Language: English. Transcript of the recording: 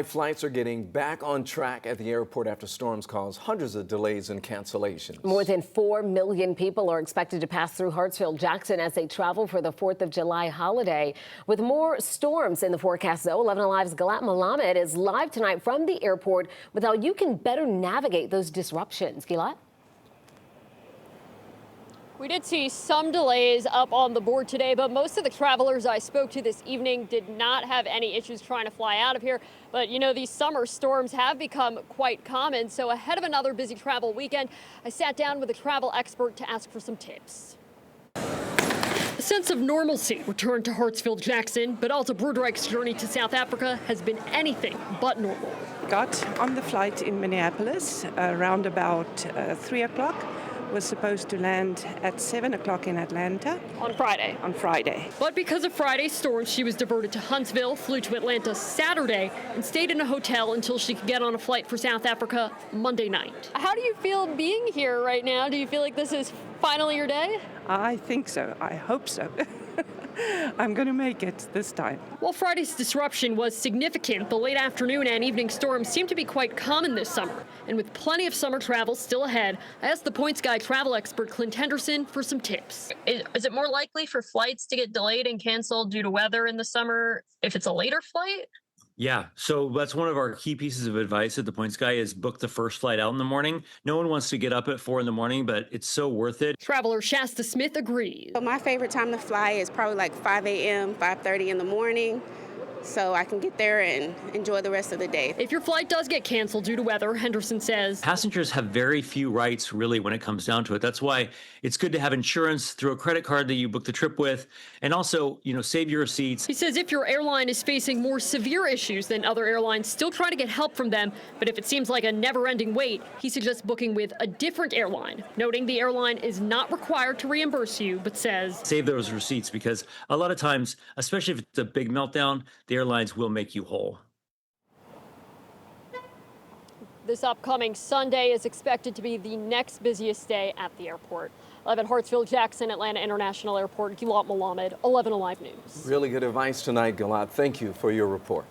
Flights are getting back on track at the airport after storms caused hundreds of delays and cancellations. More than 4 million people are expected to pass through Hartsfield-Jackson as they travel for the 4th of July holiday. With more storms in the forecast, though, 11 Alive's Galat Malamed is live tonight from the airport with how you can better navigate those disruptions. Galat? We did see some delays up on the board today, but most of the travelers I spoke to this evening did not have any issues trying to fly out of here. But, you know, these summer storms have become quite common. So ahead of another busy travel weekend, I sat down with a travel expert to ask for some tips. A sense of normalcy returned to Hartsfield-Jackson, but Alta Broederijk's journey to South Africa has been anything but normal. Got on the flight in Minneapolis around about 3 o'clock. Was supposed to land at 7 o'clock in Atlanta. On Friday. On Friday. But because of Friday's storms, she was diverted to Huntsville, flew to Atlanta Saturday, and stayed in a hotel until she could get on a flight for South Africa Monday night. How do you feel being here right now? Do you feel like this is finally your day? I think so. I hope so. I'm going to make it this time. While Friday's disruption was significant, the late afternoon and evening storms seem to be quite common this summer. And with plenty of summer travel still ahead, I asked the Points Guy travel expert Clint Henderson for some tips. Is it more likely for flights to get delayed and canceled due to weather in the summer if it's a later flight? Yeah, so that's one of our key pieces of advice at the Points Guy is book the first flight out in the morning. No one wants to get up at 4 in the morning, but it's so worth it. Traveler Shasta Smith agrees. So my favorite time to fly is probably like 5 a.m., 5:30 in the morning, so I can get there and enjoy the rest of the day. If your flight does get canceled due to weather, Henderson says, Passengers have very few rights, really, when it comes down to it. That's why it's good to have insurance through a credit card that you book the trip with, and also, save your receipts. He says if your airline is facing more severe issues than other airlines, still try to get help from them. But if it seems like a never-ending wait, he suggests booking with a different airline, noting the airline is not required to reimburse you, but says, save those receipts, because a lot of times, especially if it's a big meltdown, the airlines will make you whole. This upcoming Sunday is expected to be the next busiest day at the airport. Live at Hartsfield-Jackson Atlanta International Airport, Galat Malamed, 11 Alive News. Really good advice tonight, Galat. Thank you for your report.